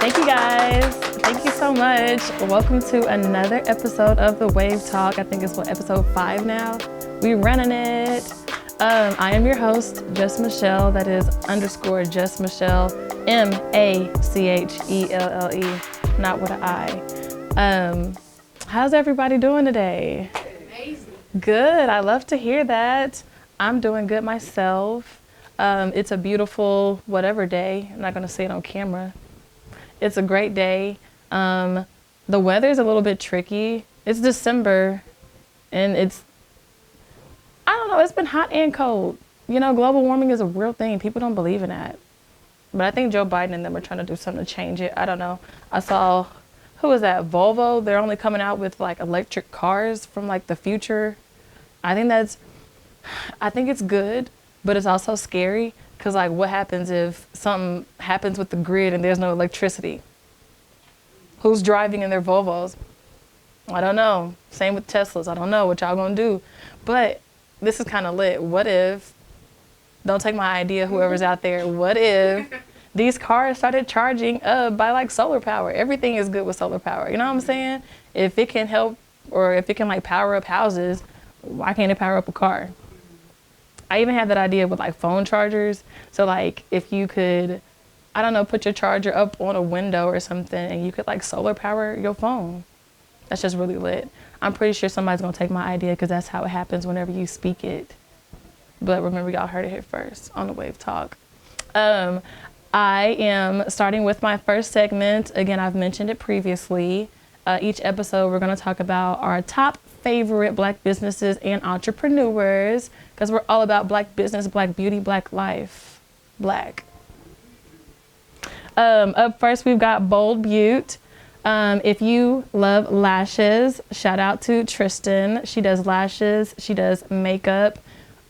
Thank you guys. Thank you so much. Welcome to another episode of The Wave Talk. I think it's episode 5 now. We running it. I am your host, Just Michelle. That is _ Just Michelle, MACHELLE, not with an I. How's everybody doing today? Amazing. Good. I love to hear that. I'm doing good myself. It's a beautiful whatever day. I'm not going to say it on camera. It's a great day. The weather's a little bit tricky. It's December and I don't know, it's been hot and cold. You know, global warming is a real thing. People don't believe in that. But I think Joe Biden and them are trying to do something to change it. I don't know. I saw, who was that? Volvo. They're only coming out with like electric cars from like the future. I think it's good, but it's also scary. Because, like, what happens if something happens with the grid and there's no electricity? Who's driving in their Volvos? I don't know. Same with Teslas. I don't know what y'all gonna do. But this is kind of lit. What if, don't take my idea, whoever's out there, what if these cars started charging by, like, solar power? Everything is good with solar power. You know what I'm saying? If it can help, or if it can, like, power up houses, why can't it power up a car? I even had that idea with like phone chargers. So like if you could, I don't know, put your charger up on a window or something and you could like solar power your phone. That's just really lit. I'm pretty sure somebody's gonna take my idea because that's how it happens whenever you speak it. But remember, y'all heard it here first on the Wave Talk. I am starting with my first segment. Again, I've mentioned it previously. Each episode, we're gonna talk about our top favorite Black businesses and entrepreneurs, because we're all about Black business, Black beauty, Black life, Black. Up first, we've got Bold Butte. If you love lashes, shout out to Tristan. She does lashes, she does makeup,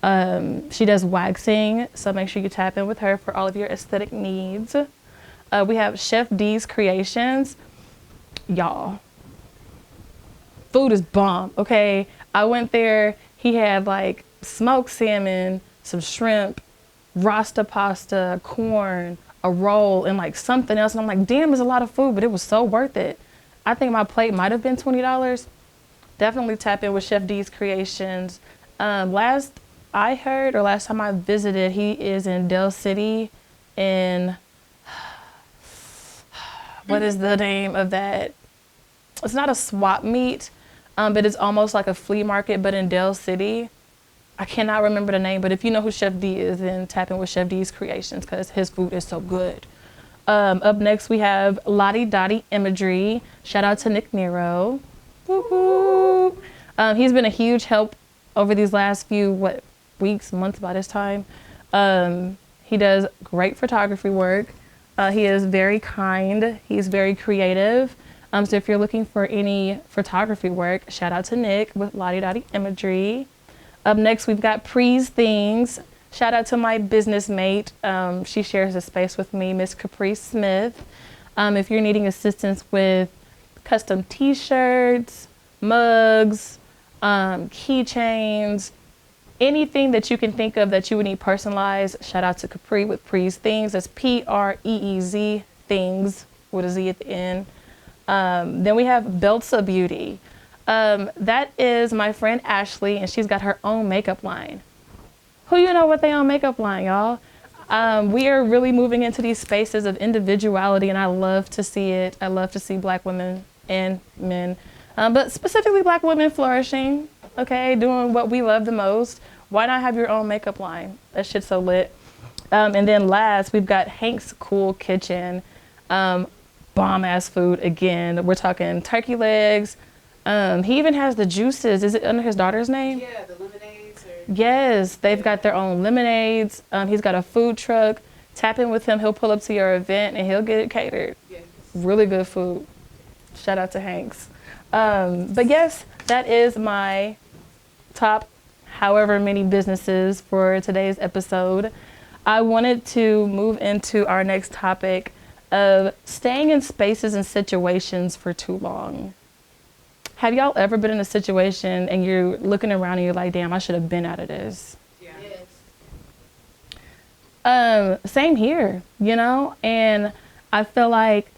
she does waxing, so make sure you tap in with her for all of your aesthetic needs. We have Chef D's Creations. Y'all, food is bomb, okay? I went there, he had like smoked salmon, some shrimp, rasta pasta, corn, a roll, and like something else. And I'm like, damn, it's a lot of food, but it was so worth it. I think my plate might have been $20. Definitely tap in with Chef D's Creations. Last I heard, or last time I visited, he is in Del City in, what is the name of that? It's not a swap meet, but it's almost like a flea market, but in Del City. I cannot remember the name, but if you know who Chef D is, then tap in with Chef D's Creations because his food is so good. Up next, we have Lottie Dottie Imagery. Shout out to Nick Nero. Woo-hoo. He's been a huge help over these last few, weeks, months by this time. He does great photography work. He is very kind. He's very creative. So if you're looking for any photography work, shout out to Nick with Lottie Dottie Imagery. Up next, we've got Pre's Things. Shout out to my business mate. She shares a space with me, Miss Capri Smith. If you're needing assistance with custom t-shirts, mugs, keychains, anything that you can think of that you would need personalized, shout out to Capri with Pre's Things. That's Preez Things with a Z at the end. Then we have Belsa Beauty. That is my friend Ashley, and she's got her own makeup line. Who you know what they own makeup line, y'all? We are really moving into these spaces of individuality, and I love to see it. I love to see Black women and men, but specifically Black women flourishing, okay, doing what we love the most. Why not have your own makeup line? That shit's so lit. And then last, we've got Hank's Cool Kitchen. Bomb ass food again. We're talking turkey legs. He even has the juices. Is it under his daughter's name? Yeah, the lemonades. Yes, they've got their own lemonades. He's got a food truck. Tap in with him. He'll pull up to your event and he'll get it catered. Yes. Really good food. Shout out to Hank's. But yes, that is my top however many businesses for today's episode. I wanted to move into our next topic of staying in spaces and situations for too long. Have y'all ever been in a situation and you're looking around and you're like, damn, I should have been out of this? Yeah. Yes. Same here, you know? And I feel like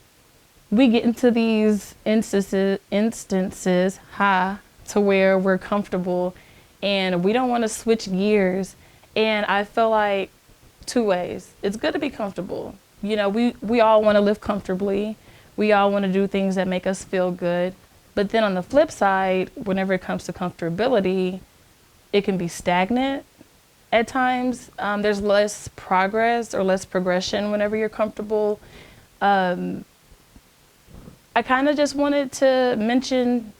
we get into these instances to where we're comfortable and we don't want to switch gears. And I feel like two ways. It's good to be comfortable. You know, we all want to live comfortably. We all want to do things that make us feel good. But then on the flip side, whenever it comes to comfortability, it can be stagnant at times. There's less progress or less progression whenever you're comfortable. I kind of just wanted to mention,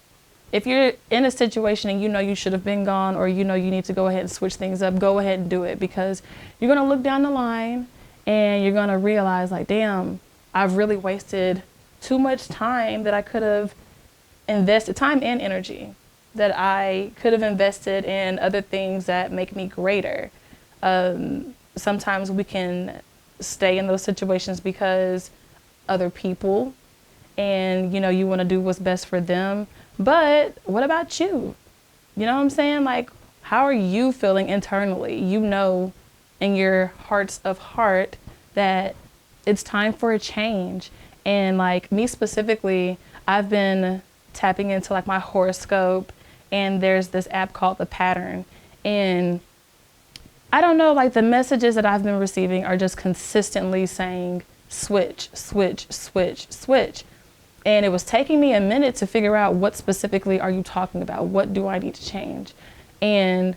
if you're in a situation and you know you should have been gone, or you know you need to go ahead and switch things up, go ahead and do it, because you're going to look down the line and you're going to realize, like, damn, I've really wasted too much time that I could have invested, time and energy that I could have invested in other things that make me greater. Sometimes we can stay in those situations because other people, and you know, you want to do what's best for them. But what about you? You know what I'm saying? Like, how are you feeling internally? You know, in your hearts of heart, that it's time for a change. And like me specifically, I've been tapping into like my horoscope, and there's this app called The Pattern. And I don't know, like the messages that I've been receiving are just consistently saying, switch, switch, switch, switch. And it was taking me a minute to figure out what specifically are you talking about? What do I need to change? And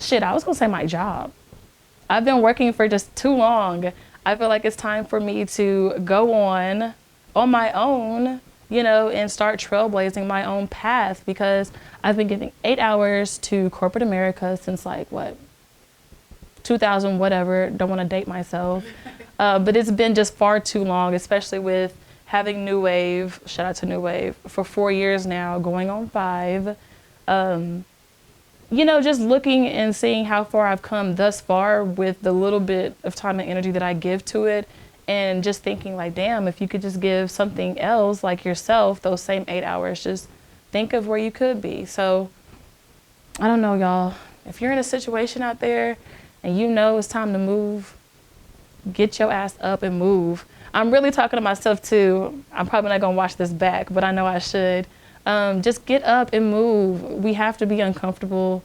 shit, I was gonna say my job. I've been working for just too long. I feel like it's time for me to go on my own, you know, and start trailblazing my own path, because I've been giving 8 hours to corporate America since like, what, 2000, whatever, don't want to date myself. But it's been just far too long, especially with having New Wave, shout out to New Wave, for 4 years now, going on 5. You know, just looking and seeing how far I've come thus far with the little bit of time and energy that I give to it, and just thinking like, damn, if you could just give something else, like yourself, those same 8 hours, just think of where you could be. So I don't know, y'all, if you're in a situation out there and you know it's time to move, get your ass up and move. I'm really talking to myself too. I'm probably not gonna watch this back, but I know I should. Just get up and move. We have to be uncomfortable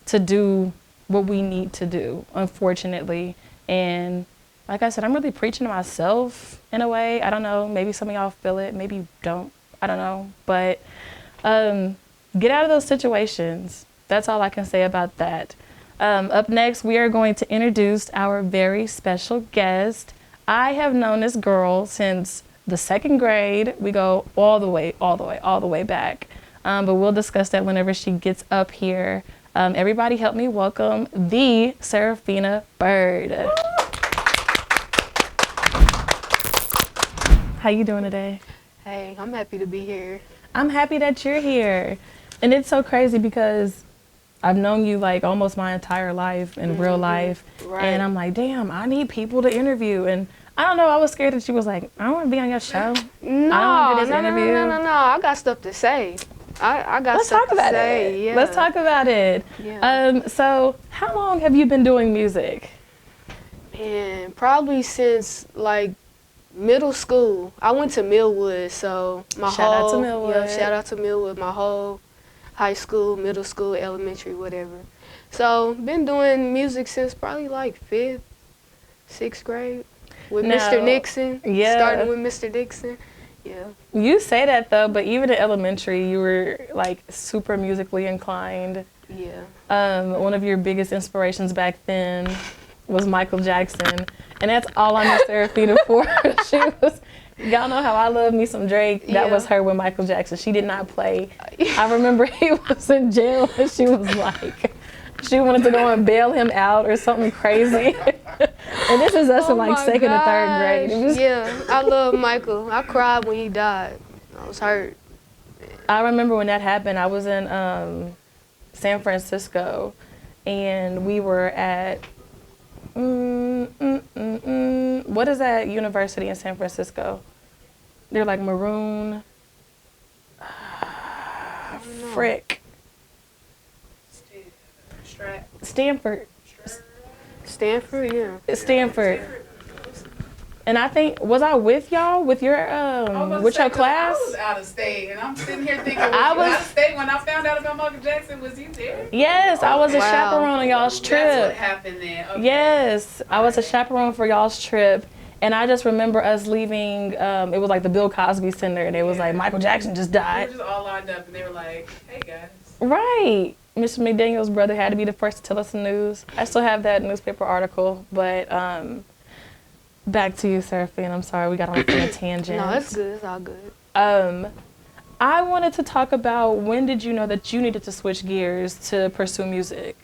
to do what we need to do, unfortunately. And like I said, I'm really preaching to myself in a way. I don't know, maybe some of y'all feel it, maybe you don't, I don't know. But get out of those situations. That's all I can say about that. Up next, we are going to introduce our very special guest. I have known this girl since the 2nd grade. We go all the way back. But we'll discuss that whenever she gets up here. Everybody help me welcome the Seraphina Byrd. How you doing today? Hey, I'm happy to be here. I'm happy that you're here. And it's so crazy because I've known you like almost my entire life in real life. Right. And I'm like, damn, I need people to interview. And I don't know, I was scared that she was like, I don't want to be on your show. No, I don't want to do this interview. no. I got stuff to say. I got stuff to say. Yeah. Let's talk about it. Yeah. So how long have you been doing music? Man, probably since like middle school. I went to Millwood, so Shout out to Millwood. Yeah, shout out to Millwood. My whole high school, middle school, elementary, whatever. So been doing music since probably like 5th, 6th grade with Mr. Nixon. Yeah. Starting with Mr. Nixon. Yeah. You say that though, but even in elementary, you were like super musically inclined. Yeah. One of your biggest inspirations back then was Michael Jackson, and that's all I knew Seraphina for. She was, y'all know how I love me some Drake. That was her with Michael Jackson. She did not play. I remember he was in jail and she was like, she wanted to go and bail him out or something crazy. And this is us in like 2nd and 3rd grade. It was, yeah, I love Michael. I cried when he died. I was hurt. I remember when that happened, I was in San Francisco, and we were at, what is that university in San Francisco? They're like maroon. Frick. Stanford, yeah. Stanford. And I think, was I with y'all, with your with your class? I was out of state, and I'm sitting here thinking, was I you was out of state when I found out about Michael Jackson? Was you there? Yes, I was a Wow. chaperone on y'all's That's trip. what happened then. Okay. Yes, I was a chaperone for y'all's trip. And I just remember us leaving, it was like the Bill Cosby Center, and it was like, Michael Jackson just We were died. just all lined up, and they were like, "Hey guys." Right. Mr. McDaniel's brother had to be the first to tell us the news. I still have that newspaper article, but back to you, Seraphina. I'm sorry, we got off on a tangent. No, it's good. It's all good. I wanted to talk about, when did you know that you needed to switch gears to pursue music?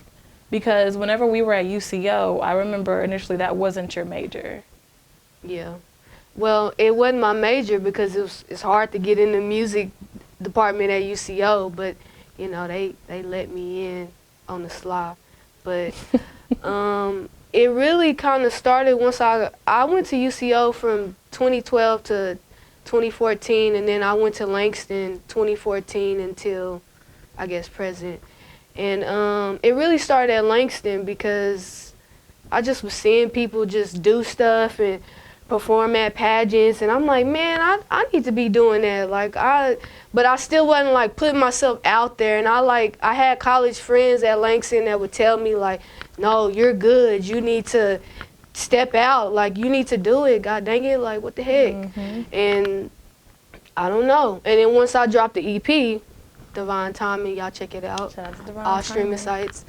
Because whenever we were at UCO, I remember initially that wasn't your major. Yeah. Well, it wasn't my major because it's hard to get in the music department at UCO, but you know, they let me in on the sly. But it really kind of started once I went to UCO from 2012 to 2014, and then I went to Langston 2014 until, I guess, present. And it really started at Langston because I just was seeing people just do stuff and perform at pageants, and I'm like, man, I need to be doing that. But I still wasn't like putting myself out there. And I had college friends at Langston that would tell me like, no, you're good. You need to step out. Like, you need to do it. God dang it. Like, what the heck? Mm-hmm. And I don't know. And then once I dropped the EP, Divine Timing, y'all check it out. Shout out to Divine All streaming Timing. sites.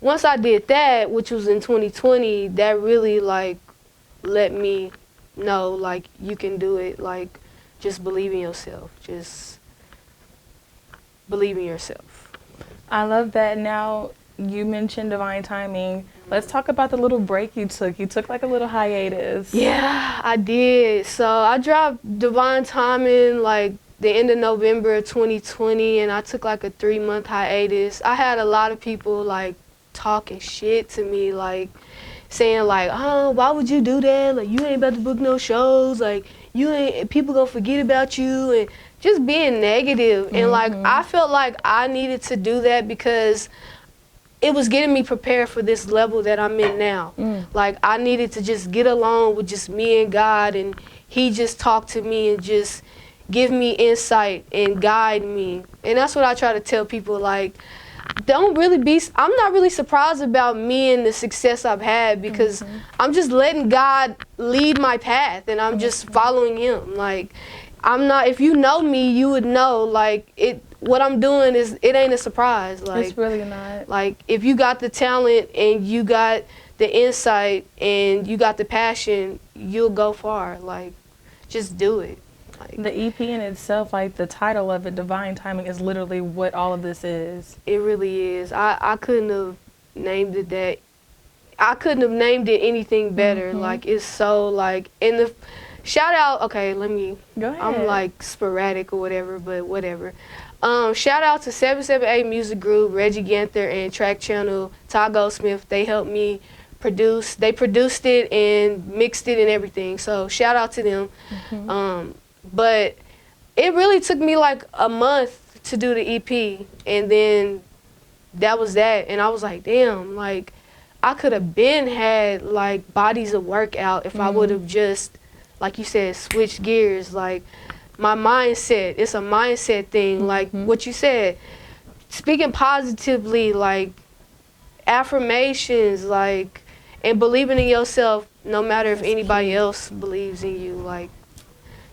Once I did that, which was in 2020, that really like let me know like you can do it. Like, just believe in yourself. Just believe in yourself. I love that. Now, you mentioned Divine Timing. Let's talk about the little break you took. You took like a little hiatus. Yeah, I did. So I dropped Divine Timing like the end of November 2020, and I took like a 3-month hiatus. I had a lot of people like talking shit to me, like saying like, oh, why would you do that? Like, you ain't about to book no shows. Like, you ain't, people gonna forget about you, and just being negative. And like, I felt like I needed to do that because it was getting me prepared for this level that I'm in now. Like, I needed to just get alone with just me and God, and he just talk to me and just give me insight and guide me. And that's what I try to tell people, like, I'm not really surprised about me and the success I've had because I'm just letting God lead my path, and I'm just following him. Like, if you know me, you would know, like, what I'm doing it ain't a surprise. Like, It's really not. Like, if you got the talent and you got the insight and you got the passion, you'll go far. Like, just do it. Like, The EP in itself, like the title of it, Divine Timing, is literally what all of this is. it really is. I couldn't have named it that. I couldn't have named it anything better. Like, it's so like, and the shout out. Okay, let me. Go ahead. I'm like sporadic or whatever, but whatever. Shout out to 778 Music Group, Reggie Ganther, and Track Channel, Todd Goldsmith. They helped me produce. They produced it and mixed it and everything. So shout out to them. But it really took me like a month to do the EP, and then that was that. And I was like, damn, like, I could have had like bodies of work out if I would have just, like you said, switched gears. Like, my mindset, it's a mindset thing. Like what you said, speaking positively, like affirmations, like, and believing in yourself no matter if anybody else believes in you. Like,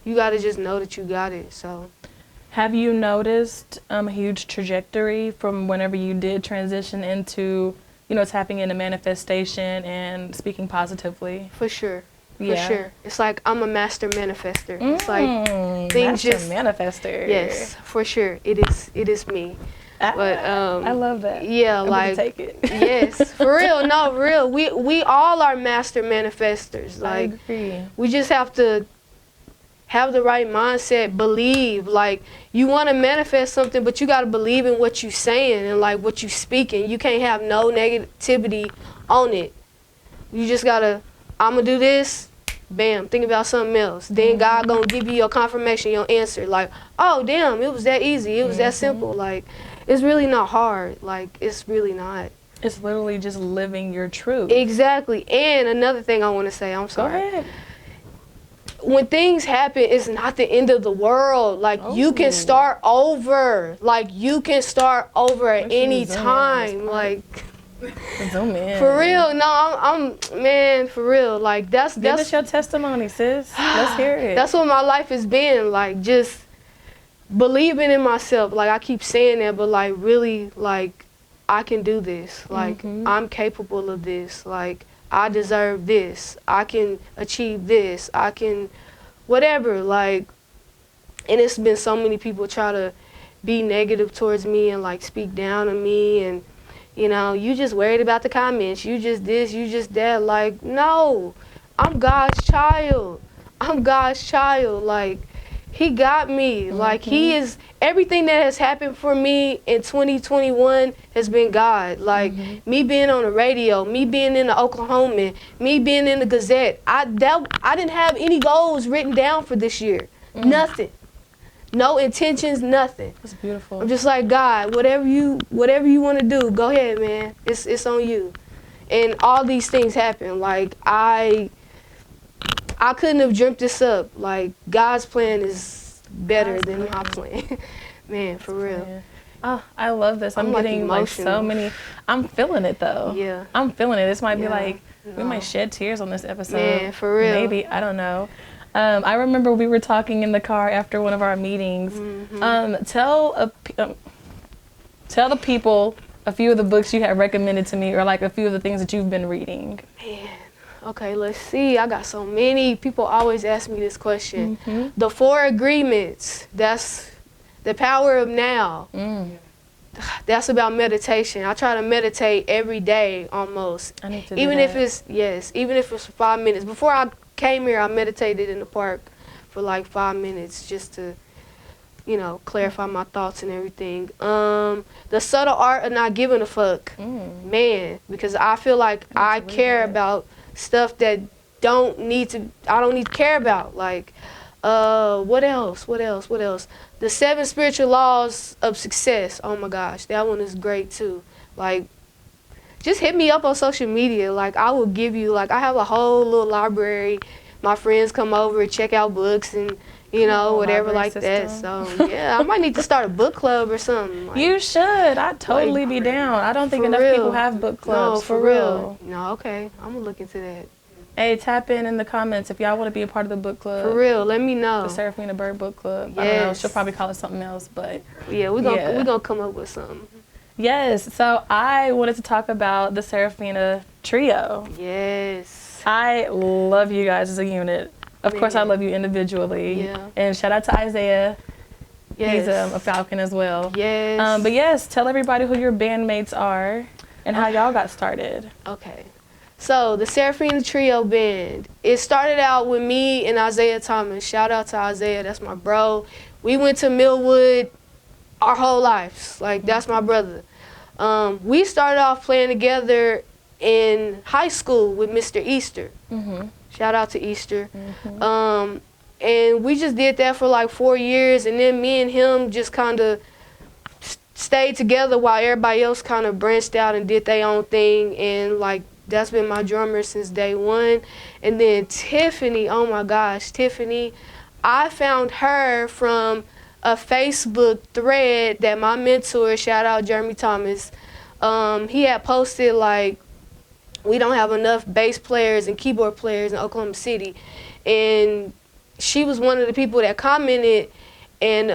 you gotta just know that you got it. So, Have you noticed a huge trajectory from whenever you did transition into, tapping into manifestation and speaking positively? for sure. Yeah. For sure. It's like I'm a master manifester. It's like things Master just manifester. Yes, for sure. It is me. But I love that. yeah, I'm like gonna take it. yes, for real. No, for real. We all are master manifestors. I Like, agree. we just have to have the right mindset, believe. Like, you want to manifest something, but you got to believe in what you're saying and like what you're speaking. You can't have no negativity on it. You just got to, I'm going to do this, bam, think about something else. Then God going to give you your confirmation, your answer. Like, oh, damn, it was that easy. It was that simple. Like, it's really not hard. Like, it's really not. It's literally just living your truth. Exactly. And another thing I want to say, I'm Go sorry. ahead. When things happen, it's not the end of the world. Like, you can start over. Like, you can start over at any time. Like, zoom in. for real. No, I'm man, for real. Like, Give us your testimony, sis. Let's hear it. That's what my life has been. Like, just believing in myself. Like, I keep saying that, but like, really, like, I can do this. Like, I'm capable of this. Like, I deserve this. I can achieve this. I can whatever. Like, and it's been so many people try to be negative towards me and like speak down on me, and you know, you just worried about the comments. You just this, you just that. Like, no, I'm God's child. I'm God's child. Like, He got me. Like, He is, everything that has happened for me in 2021 has been God. Like, me being on the radio, me being in the Oklahoman, me being in the Gazette. I didn't have any goals written down for this year. Nothing. No intentions, nothing. That's beautiful. I'm just like, God, whatever you want to do, go ahead, man. It's on you. And all these things happen. Like, I couldn't have dreamt this up. Like, God's plan is better than my plan. Man, for real. Oh, I love this. I'm like getting like so many. I'm feeling it though. Yeah. I'm feeling it. This might be like, we might shed tears on this episode. Man, for real. Maybe, I don't know. I remember we were talking in the car after one of our meetings. Tell the people a few of the books you had recommended to me, or like a few of the things that you've been reading. Man. Okay, let's see. I got so many. People always ask me this question. The 4 Agreements. That's the power of now. That's about meditation. I try to meditate every day almost. I need to do even that. if it's even if it's for 5 minutes. Before I came here, I meditated in the park for like 5 minutes just to, you know, clarify my thoughts and everything. The Subtle Art of Not Giving a Fuck. Man, because I feel like I care about stuff that I don't need to care about. Like, what else? The 7 Spiritual Laws of Success. Oh my gosh, that one is great too. Like, just hit me up on social media. Like, I will give you, like, I have a whole little library. My friends come over and check out books and, you know, whatever like that. So, yeah, I might need to start a book club or something. Like, you should. I'd totally be down. I don't think enough people have book clubs. No, for real. No, okay. I'm going to look into that. Hey, tap in the comments if y'all want to be a part of the book club. For real, let me know. The Seraphina Byrd book club. Yes. I don't know. She'll probably call it something else, but yeah, we're gonna come up with something. Yes. So I wanted to talk about the Seraphina Trio. Yes. I love you guys as a unit. Of course, I love you individually. Yeah. And shout out to Isaiah. Yes. He's a Falcon as well. Yes. But yes, tell everybody who your bandmates are and how y'all got started. Okay. So, the Seraphina Trio band, it started out with me and Isaiah Thomas. Shout out to Isaiah, that's my bro. We went to Millwood our whole lives. Like, that's my brother. We started off playing together in high school with Mr. Easter. Shout out to Easter. And we just did that for like 4 years, and then me and him just kind of stayed together while everybody else kind of branched out and did their own thing. And like, that's been my drummer since day one. And then Tiffany, oh my gosh, Tiffany, I found her from a Facebook thread that my mentor, shout out Jeremy Thomas, he had posted like, we don't have enough bass players and keyboard players in Oklahoma City. And she was one of the people that commented, and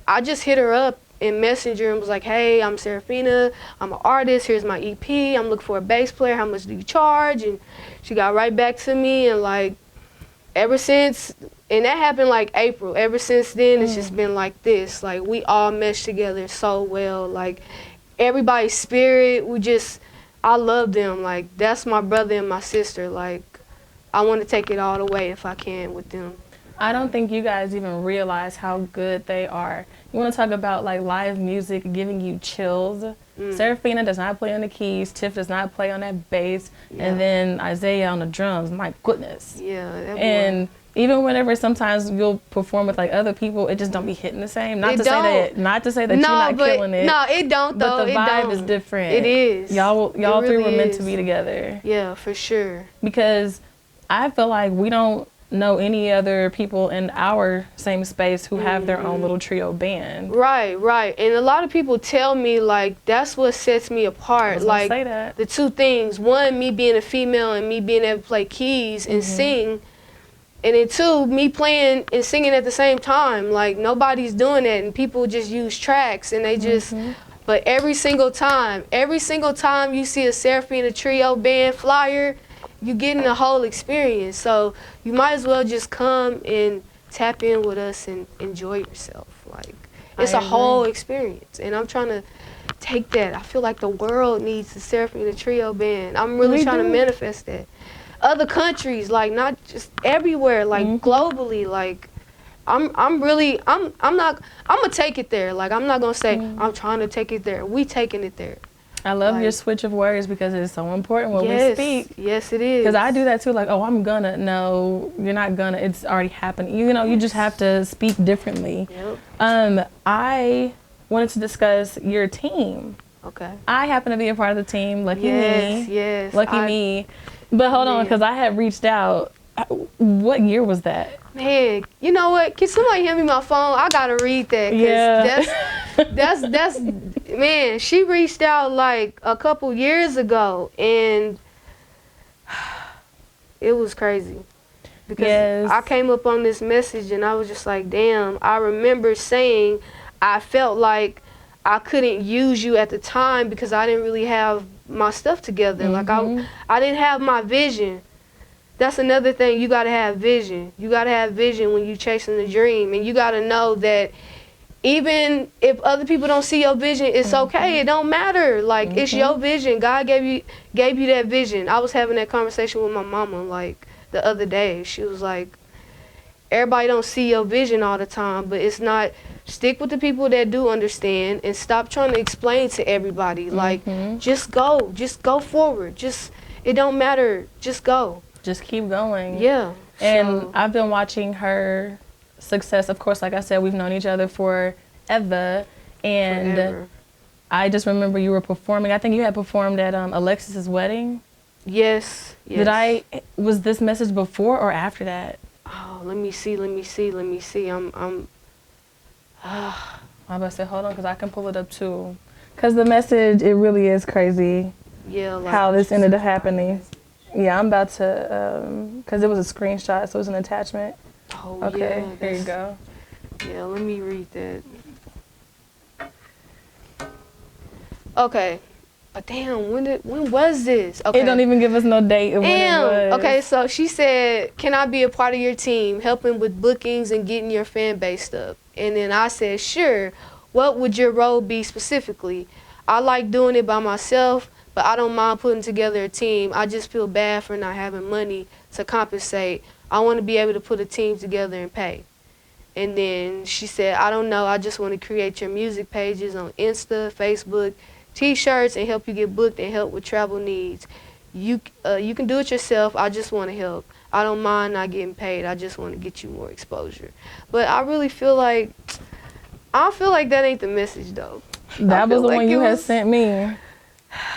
I just hit her up in Messenger and was like, hey, I'm Seraphina, I'm an artist, here's my EP, I'm looking for a bass player, how much do you charge? And she got right back to me, and like, ever since, and that happened like April, ever since then, it's just been like this. Like, we all meshed together so well. Like, everybody's spirit, I love them. Like, that's my brother and my sister. Like, I want to take it all the way if I can with them. I don't think you guys even realize how good they are. You want to talk about like live music giving you chills? Seraphina does not play on the keys. Tiff does not play on that bass. And then Isaiah on the drums. My goodness. Yeah. And even whenever sometimes you'll perform with like other people, it just don't be hitting the same. Not to say that you're not killing it. No, it don't though. But the it vibe don't. is different. It is. Y'all it three really were meant is. to be together. Yeah, for sure. Because I feel like we don't know any other people in our same space who have their own little trio band. Right. And a lot of people tell me like that's what sets me apart. Like say that. The two things. One, me being a female and me being able to play keys and sing. And then two, me playing and singing at the same time. Like nobody's doing that, and people just use tracks and they just but every single time you see a Seraphina Trio band flyer, you getting the whole experience. So you might as well just come and tap in with us and enjoy yourself. Like it's a whole experience, and I'm trying to take that. I feel like the world needs the Seraphina Trio band. I'm really trying to manifest that. Other countries, like not just everywhere, like globally, like I'm gonna take it there. Like I'm not gonna say I'm trying to take it there. We taking it there. I love your switch of words because it's so important when we speak. Yes, it is. Because I do that too. Like, oh, I'm gonna. No, you're not gonna. It's already happened. You know, you just have to speak differently. Yep. I wanted to discuss your team. Okay. I happen to be a part of the team. Lucky me. Yes. Lucky me. But hold on, because I had reached out. What year was that? Man, you know what? Can somebody hand me my phone? I gotta read that. That's man. She reached out like a couple years ago, and it was crazy because I came up on this message and I was just like, damn. I remember saying I felt like I couldn't use you at the time because I didn't really have my stuff together. Like I didn't have my vision. That's another thing. You gotta have vision. You gotta have vision when you chasing the dream, and you gotta know that even if other people don't see your vision, it's okay. It don't matter. Like it's your vision. God gave you that vision. I was having that conversation with my mama like the other day. She was like, everybody don't see your vision all the time, but it's not. Stick with the people that do understand, and stop trying to explain to everybody. Like just go forward. It don't matter. Just go. Just keep going. Yeah. And I've been watching her success. Of course, like I said, we've known each other forever. And I just remember you were performing. I think you had performed at Alexis's wedding. Yes. Was this message before or after that? Oh, let me see. I'm about to say, hold on, because I can pull it up too. Because the message, it really is crazy. Yeah. Like how this ended up happening. Yeah, I'm about to, because it was a screenshot, so it was an attachment. Oh, okay, yeah. There you go. Yeah, let me read that. Okay. But damn, when was this? Okay. It don't even give us no date of when it was. Okay, so she said, can I be a part of your team, helping with bookings and getting your fan base up? And then I said, sure. What would your role be specifically? I like doing it by myself, but I don't mind putting together a team. I just feel bad for not having money to compensate. I want to be able to put a team together and pay. And then she said, I don't know. I just want to create your music pages on Insta, Facebook, T-shirts, and help you get booked and help with travel needs. You can do it yourself. I just want to help. I don't mind not getting paid. I just want to get you more exposure. But I really feel like, that ain't the message, though. That was the one you had sent me.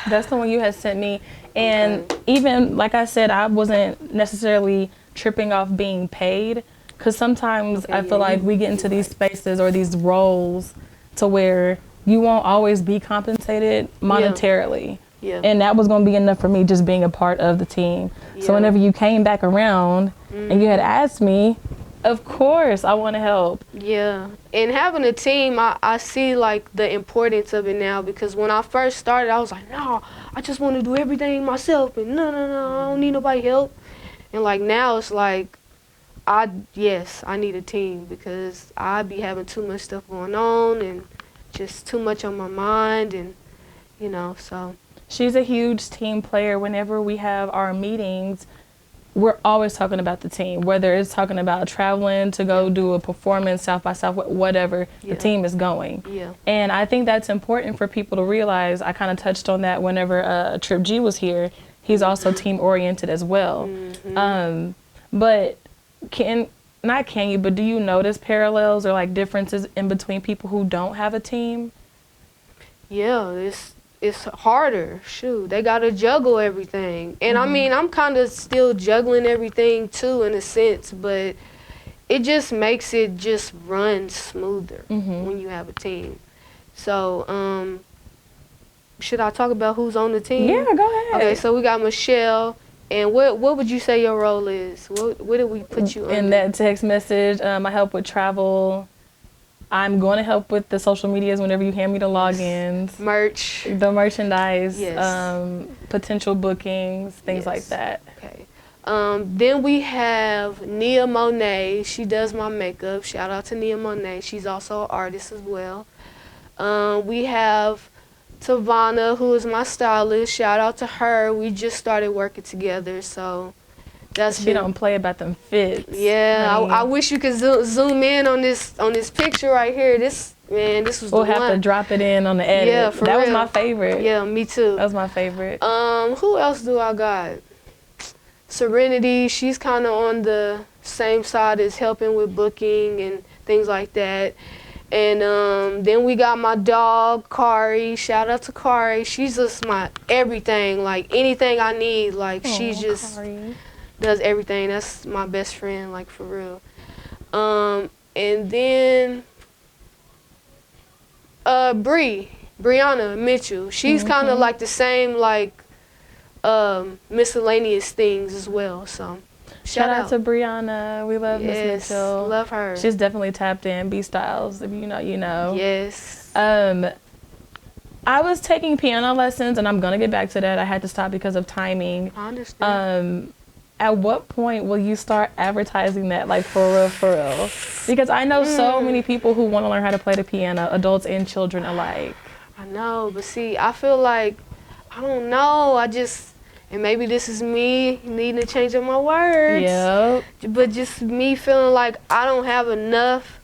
That's the one you had sent me. And even, like I said, I wasn't necessarily tripping off being paid, because sometimes I feel like we get into these spaces or these roles to where you won't always be compensated monetarily. Yeah. And that was going to be enough for me, just being a part of the team. Yeah. So whenever you came back around and you had asked me, of course, I want to help. Yeah. And having a team, I see like the importance of it now, because when I first started, I was like, no, I just want to do everything myself, and no, I don't need nobody help. And like now it's like, I need a team, because I be having too much stuff going on and just too much on my mind, and so. She's a huge team player. Whenever we have our meetings, we're always talking about the team, whether it's talking about traveling to go do a performance, South by South, whatever, the team is going. Yeah. And I think that's important for people to realize. I kind of touched on that whenever Trip G was here. He's also team oriented as well. But but do you notice parallels or like differences in between people who don't have a team? Yeah, it's harder. Shoot, they gotta juggle everything. And I mean, I'm kind of still juggling everything too in a sense, but it just makes it just run smoother when you have a team. So, should I talk about who's on the team? Yeah, go ahead. Okay, so we got Michelle. And what would you say your role is? What did we put you in under? that text message? I help with travel. I'm going to help with the social medias whenever you hand me the logins. Merch. The merchandise. Yes. Potential bookings, things like that. Okay. Then we have Nia Monet. She does my makeup. Shout out to Nia Monet. She's also an artist as well. We have Tavana, who is my stylist. Shout out to her. We just started working together, so that's she don't play about them fits. Yeah, I wish you could zoom in on this picture right here. This was we'll the one. have to drop it in on the edit. Yeah, for that real. was my favorite. Yeah, me too. That was my favorite. Who else do I got? Serenity. She's kind of on the same side as helping with booking and things like that. And then we got my dog, Kari. Shout out to Kari. She's just my everything. Like, anything I need, like, she just Kari. does everything. That's my best friend, like, for real. And then Brianna Mitchell. She's kind of like the same, like, miscellaneous things as well, so. Shout out to Brianna. We love Miss Mitchell. Love her. She's definitely tapped in. B Styles, if you know, you know. Yes. I was taking piano lessons, and I'm gonna get back to that. I had to stop because of timing. I understand. At what point will you start advertising that, like, for real? Because I know so many people who want to learn how to play the piano, adults and children alike. I know, but see, I feel like, I don't know, and maybe this is me needing to change up my words. Yep. But just me feeling like I don't have enough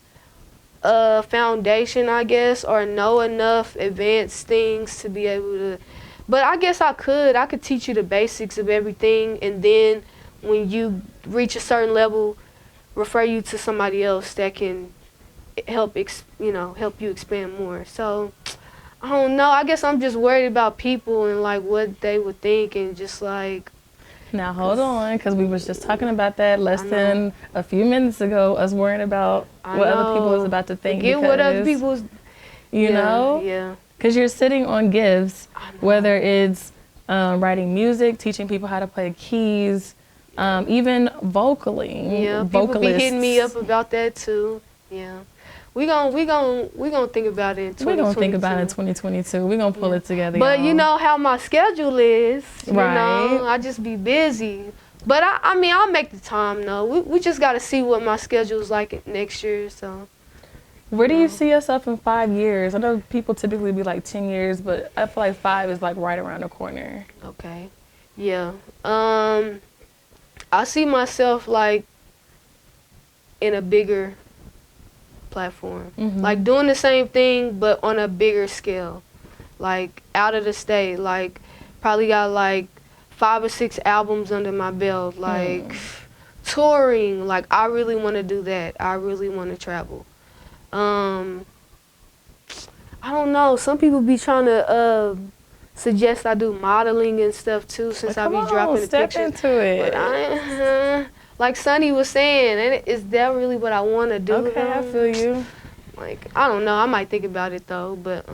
foundation, I guess, or know enough advanced things to be able to. But I guess I could teach you the basics of everything, and then when you reach a certain level, refer you to somebody else that can help you expand more. So I don't know. I guess I'm just worried about people and like what they would think, and just like. Now hold on, because we was just talking about that less than a few minutes ago. Us worrying about what other people is about to think. Forget what other people's. You know. Yeah. Because you're sitting on gifts, whether it's writing music, teaching people how to play keys, even vocaling. Yeah. Vocalists. People be hitting me up about that too. Yeah. We gonna think about it in 2022. We're gonna think about it in 2022. We're gonna pull it together. But y'all. you know how my schedule is. You Right. know, I just be busy. But I mean, I'll make the time though. We just gotta see what my schedule's like next year. So. Where do you see yourself in 5 years? I know people typically be like 10 years, but I feel like 5 is like right around the corner. Okay. Yeah. I see myself like in a bigger platform. Like doing the same thing but on a bigger scale. Like out of the state. Like probably got like 5 or 6 albums under my belt. Like touring. Like I really want to do that. I really want to travel. I don't know. Some people be trying to suggest I do modeling and stuff too, since I be dropping the step pictures. into it. But like Sonny was saying, is that really what I want to do? Okay, I feel you. Like I don't know. I might think about it though, but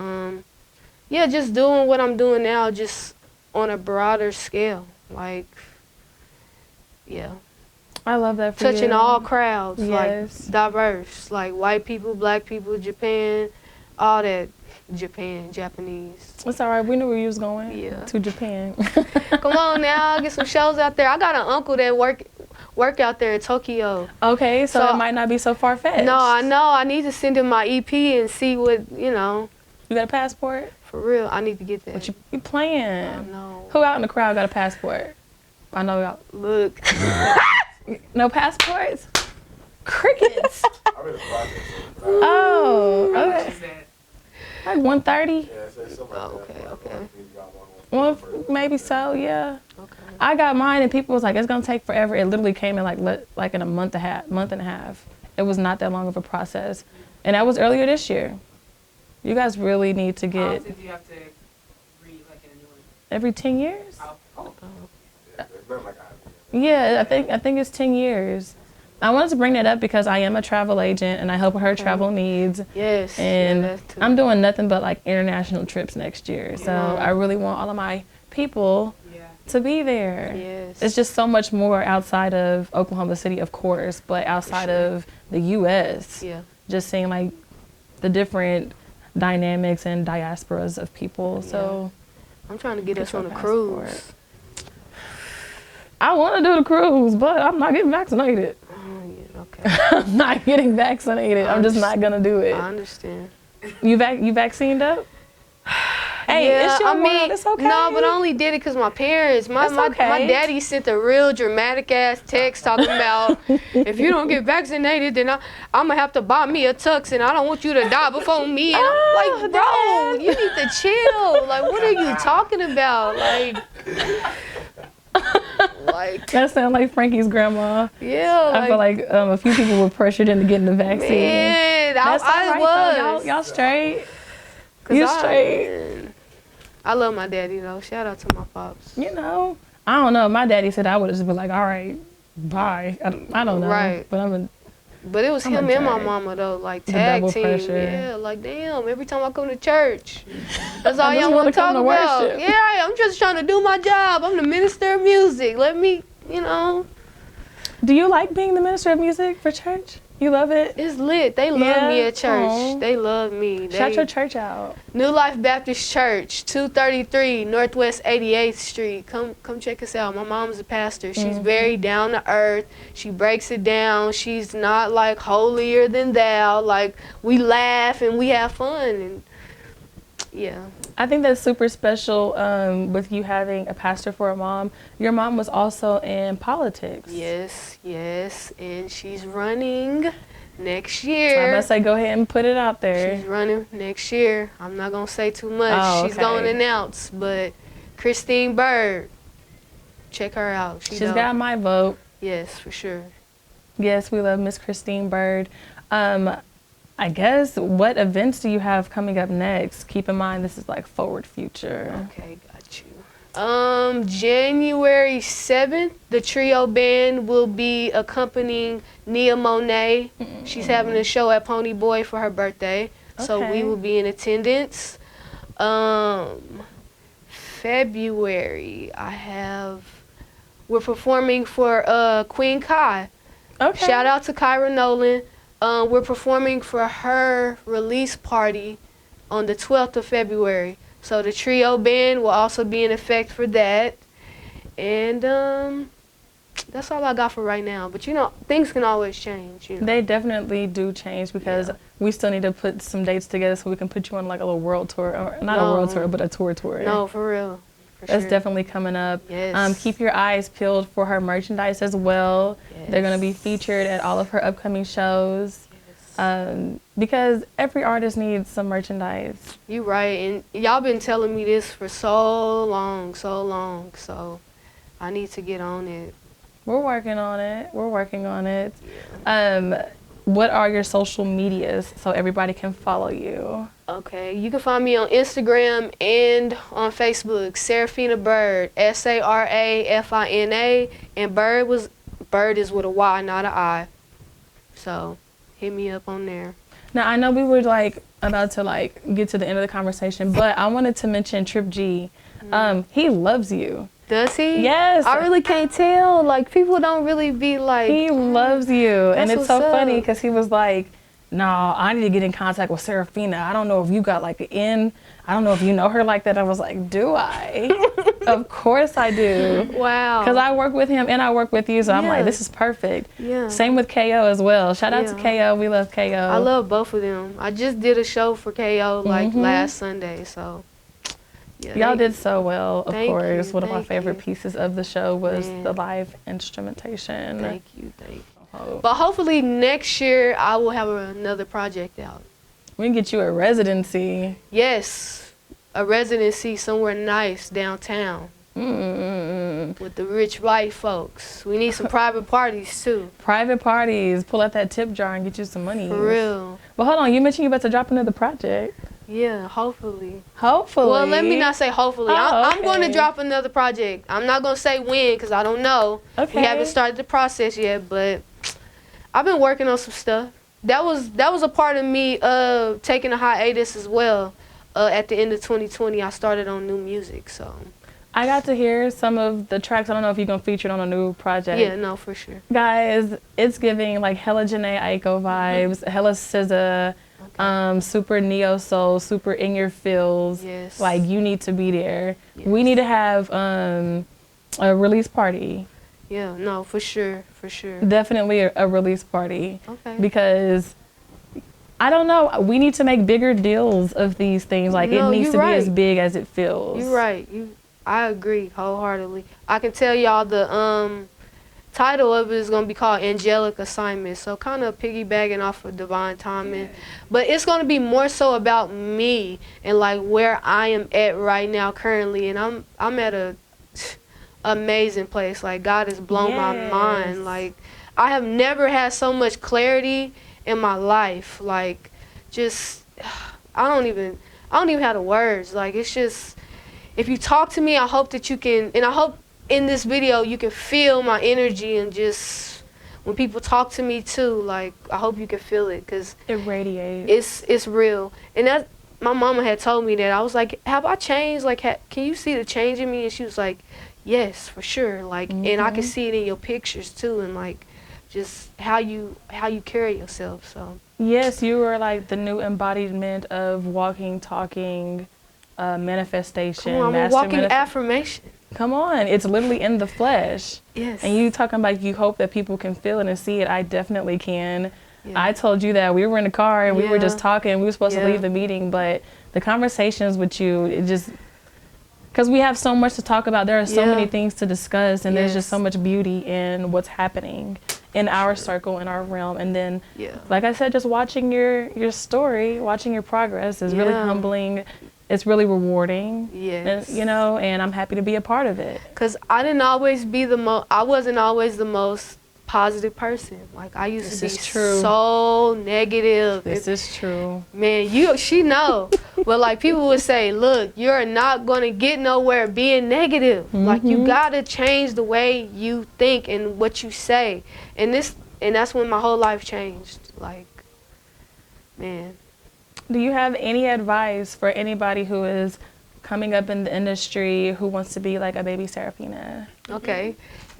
yeah, just doing what I'm doing now, just on a broader scale. Like, yeah. I love that for you. Touching all crowds, yes. like diverse, like white people, black people, Japan, all that. Japanese. It's all right. We knew where you was going. Yeah. To Japan. Come on now, get some shows out there. I got an uncle that work out there in Tokyo. Okay, so it might not be so far-fetched. No, I know. I need to send him my EP and see what, you know. You got a passport? For real, I need to get that. What you playing? I know. Who out in the crowd got a passport? I know y'all. Look. No passports? Crickets. Oh, okay. Like 1:30? Okay. Well, maybe so, yeah. Okay. I got mine and people was like, it's gonna take forever. It literally came in like in a month and a half. It was not that long of a process. And that was earlier this year. You guys really need to How get often do you have to get a new one? every 10 years? Oh. Yeah, I think it's 10 years. I wanted to bring that up because I am a travel agent and I help with her travel needs. Yes. And yeah, that's too. I'm doing nothing but like international trips next year. So Yeah. I really want all of my people Yeah. to be there. Yes. It's just so much more outside of Oklahoma City, of course, but outside of the U.S. Yeah. Just seeing like the different dynamics and diasporas of people. So I'm trying to get us your on a passport. cruise. I want to do the cruise, but I'm not getting vaccinated. Oh, yeah, okay. I'm not getting vaccinated. I'm just not gonna do it. I understand. You vaccinated up? Hey, yeah, it's your I mean, world. It's okay. no, but I only did it because my parents, my okay. daddy sent a real dramatic ass text talking about if you don't get vaccinated, then I'm gonna have to buy me a tux, and I don't want you to die before me. And I'm like, bro, Dad. you need to chill. Like, what are you talking about? Like, That sounds like Frankie's grandma. yeah. I feel like a few people were pressured into getting the vaccine. man, That's all I right, was. though. Y'all straight. 'Cause You straight. I love my daddy though. Shout out to my pops. You know, I don't know. My daddy said I would have just been like, all right, bye. I don't know. Right. But But it was I'm him a and my drag. mama though, like The tag double team. pressure. Yeah, like damn. Every time I come to church, that's all I just y'all wanna want to talk come to about. worship. Yeah, I'm just trying to do my job. I'm the minister of music. Let me, you know, do you like being the minister of music for church? You love it? it's lit. They love me Yeah? at church. Aw. They love me. Shout your church out. New Life Baptist Church, 233 Northwest 88th Street. Come check us out. My mom's a pastor. She's very down to earth. She breaks it down. She's not like holier than thou. Like, we laugh and we have fun, and yeah. I think that's super special with you having a pastor for a mom. Your mom was also in politics. Yes, and she's running next I year. must say, go ahead and put it out there. She's running next year. I'm not gonna say too much. Oh, She's okay. going to announce, but Christine Byrd, check her out. She's dope. got my vote. Yes, for sure. Yes, we love Miss Christine Byrd. I guess, what events do you have coming up next? Keep in mind, this is like forward future. Okay, got you. January 7th, the trio band will be accompanying Nia Monet. She's having a show at Pony Boy for her birthday, so we Okay. will be in attendance. February, we're performing for Queen Kai. Okay. Shout out to Kyra Nolan. We're performing for her release party on the 12th of February. So the trio band will also be in effect for that. And that's all I got for right now. But you know, things can always change. You know? They definitely do change because we still need to put some dates together so we can put you on like a little world tour. Or not a world tour, but a tour. No, for real. For That's sure. definitely coming up. Yes. Keep your eyes peeled for her merchandise as well. Yes. They're going to be featured at all of her upcoming shows. Because every artist needs some merchandise. You right. And y'all been telling me this for so long. So I need to get on it. We're working on it. What are your social medias so everybody can follow you? Okay, you can find me on Instagram and on Facebook, Seraphina Byrd, Sarafina, and Byrd is with a Y, not an I. So hit me up on there. Now, I know we were like about to like get to the end of the conversation, but I wanted to mention Trip G. He loves you. Does he? Yes. I really can't tell. Like, people don't really be like. He loves you. And That's it's so what's funny up. because he was like, no, I need to get in contact with Seraphina. I don't know if you got like an in. I don't know if you know her like that. I was like, do I? Of course I do. Wow. Because I work with him and I work with you. So I'm Yeah. like, this is perfect. Yeah. Same with KO as well. Shout out to Yeah. KO. We love KO. I love both of them. I just did a show for KO like last Sunday, so. Yeah, Y'all did so well, of Thank course. you, One of my thank favorite you. pieces of the show was Man. the live instrumentation. Thank you. Oh. But hopefully next year I will have another project out. We can get you a residency. Yes. a residency somewhere nice downtown with the rich white folks. We need some private parties too. Private parties. Pull out that tip jar and get you some money. For real. But hold on, you mentioned you about to drop another project. Yeah, hopefully. Hopefully. Well, let me not say hopefully. I'm going to okay. drop another project. I'm not going to say when because I don't know. Okay. We haven't started the process yet, but I've been working on some stuff. That was a part of me taking a hiatus as well. At the end of 2020, I started on new music, so. I got to hear some of the tracks. I don't know if you're going to feature it on a new project. Yeah, no, for sure. Guys, it's giving like hella Janae Aiko vibes, hella SZA, Okay. super neo soul, super in your feels. Yes. Like you need to be there. Yes. We need to have a release party. Yeah, no, for sure, for sure. Definitely a release party. Okay. Because I don't know, we need to make bigger deals of these things. Like No, it needs to you're be as right. big as it feels. You're right. I agree wholeheartedly. I can tell y'all the title of it is going to be called Angelic Assignment. So kind of piggybacking off of Divine Timing. But it's going to be more so about me and like where I am at right now currently. And I'm at a amazing place. Like God has blown my Yes. mind. Like I have never had so much clarity in my life. Like just I don't even have the words. Like it's just if you talk to me, I hope that you can, and I hope in this video you can feel my energy and just when people talk to me too, like I hope you can feel it because It radiates. it's real. And that my mama had told me that. I was like, have I changed? Like, can you see the change in me? And she was like, yes, for sure. Like, and I can see it in your pictures too, and like just how you carry yourself. So Yes, you were like the new embodiment of walking, talking, manifestation. come on, I'm a master walking manif- affirmation. Come on, it's literally in the flesh. Yes. And you talking about you hope that people can feel it and see it. I definitely can. Yeah. I told you that we were in the car and we were Yeah. just talking. We were supposed to Yeah. leave the meeting, but the conversations with you, it just, because we have so much to talk about. There are so Yeah. many things to discuss, and there's just Yes. so much beauty in what's happening in our circle, in our realm. And then, Yeah. like I said, just watching your story, watching your progress is really Yeah. humbling. It's really rewarding. Yes. And, and I'm happy to be a part of it. Cause I wasn't always the most positive person. Like I used This to be is true. so negative. This is true. Man, she know. But like people would say, look, you're not gonna get nowhere being negative. Like you gotta change the way you think and what you say. And that's when my whole life changed. Like, man. Do you have any advice for anybody who is coming up in the industry who wants to be like a baby Seraphina? Okay.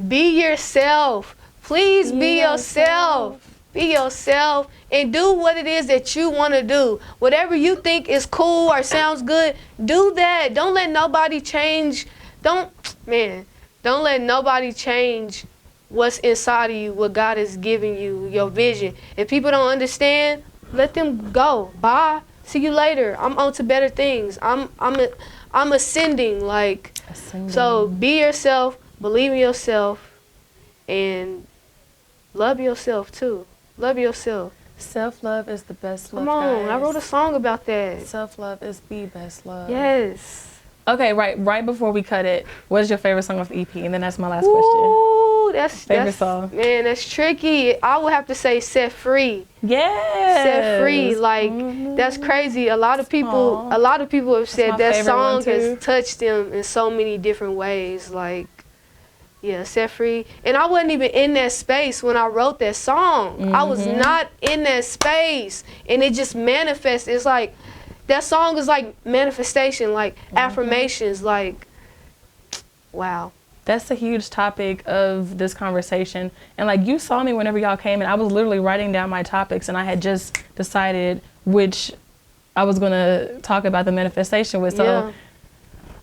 Be yourself. Please be yourself. Be yourself and do what it is that you want to do. Whatever you think is cool or sounds good, do that. Don't let nobody change. Don't let nobody change what's inside of you, what God is giving you, your vision. If people don't understand, let them go. Bye. See you later. I'm on to better things. I'm ascending. Like, so be yourself, believe in yourself, and love yourself too. Love yourself. Self-love is the best love. Come on, guys. I wrote a song about that. Self-love is the best love. Yes. Okay, right before we cut it, what is your favorite song off the EP? And then that's my last question. Ooh, that's song. Man, that's tricky. I would have to say Set Free. Yes. Set Free, like that's crazy. A lot of people have said my that favorite one, song has too. touched them in so many different ways. Like, yeah, Set Free. And I wasn't even in that space when I wrote that song. I was not in that space, and it just manifested. It's like that song is like manifestation, like affirmations, like wow. That's a huge topic of this conversation. And like you saw me whenever y'all came, and I was literally writing down my topics, and I had just decided which I was gonna talk about the manifestation with. So Yeah.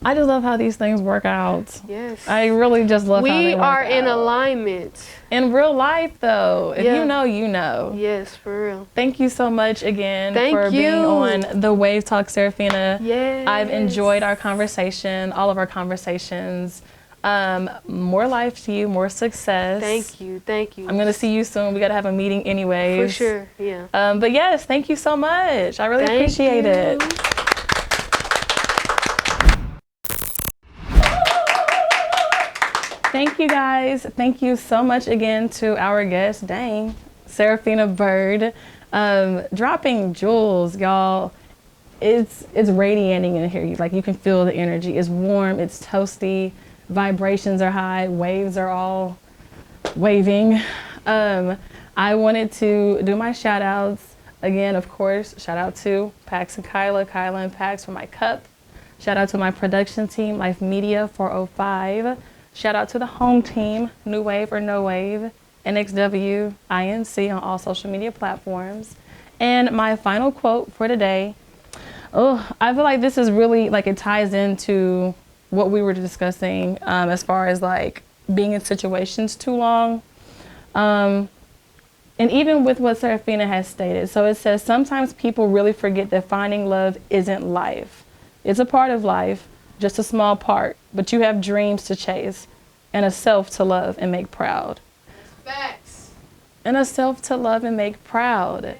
I just love how these things work out. Yes. I really just love how We they work are in out. alignment. In real life though, if Yeah. you know, you know. Yes, for real. Thank you so much again Thank for being you. on the Wave Talk, Seraphina. Yes. I've enjoyed our conversation, all of our conversations. More life to you, more success. Thank you. Thank you. I'm gonna see you soon. We gotta have a meeting anyways. For sure. Yeah. But yes, thank you so much. I really Thank appreciate you. it. Thank you guys. Thank you so much again to our guest, dang, Seraphina Byrd, dropping jewels, y'all. It's radiating in here. Like you can feel the energy. It's warm. It's toasty. Vibrations are high. Waves are all waving. I wanted to do my shout outs again. Of course, shout out to Pax and Kyla and Pax for my cup. Shout out to my production team, Life Media 405. Shout out to the home team, New Wave or No Wave, NXW, INC on all social media platforms. And my final quote for today, I feel like this is really, like, it ties into what we were discussing as far as, like, being in situations too long. And even with what Sarafina has stated. So it says, sometimes people really forget that finding love isn't life. It's a part of life, just a small part, but you have dreams to chase and a self to love and make proud. Facts. And a self to love and make proud.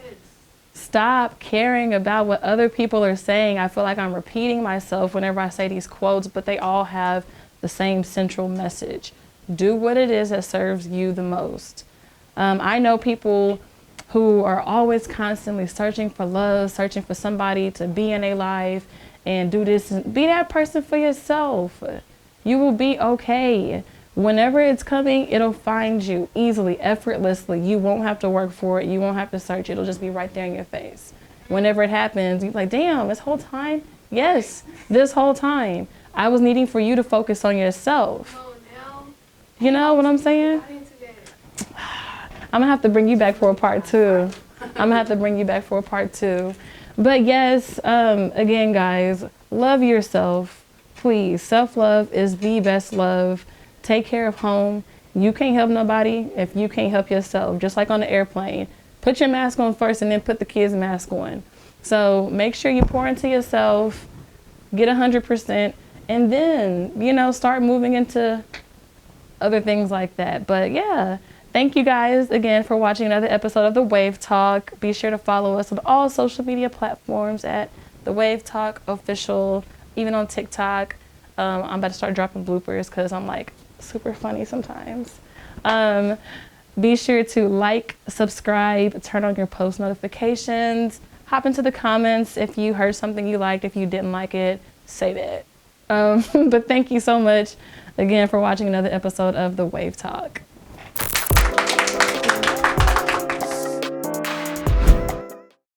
Stop caring about what other people are saying. I feel like I'm repeating myself whenever I say these quotes, but they all have the same central message. Do what it is that serves you the most. I know people who are always constantly searching for love, searching for somebody to be in their life and do this and be that person for yourself. You will be okay. Whenever it's coming, it'll find you easily, effortlessly. You won't have to work for it. You won't have to search. It'll just be right there in your face. Whenever it happens, you're like, damn, this whole time? Yes, this whole time. I was needing for you to focus on yourself. You know what I'm saying? I'm gonna have to bring you back for a part 2. But yes, again, guys, love yourself, please. Self-love is the best love. Take care of home. You can't help nobody if you can't help yourself. Just like on the airplane, put your mask on first and then put the kids' mask on. So make sure you pour into yourself, get 100%, and then, you know, start moving into other things like that. But yeah, thank you guys again for watching another episode of The Wave Talk. Be sure to follow us on all social media platforms at The Wave Talk Official, even on TikTok. I'm about to start dropping bloopers because I'm like super funny sometimes. Be sure to like, subscribe, turn on your post notifications, hop into the comments if you heard something you liked. If you didn't like it, say that. But thank you so much again for watching another episode of The Wave Talk.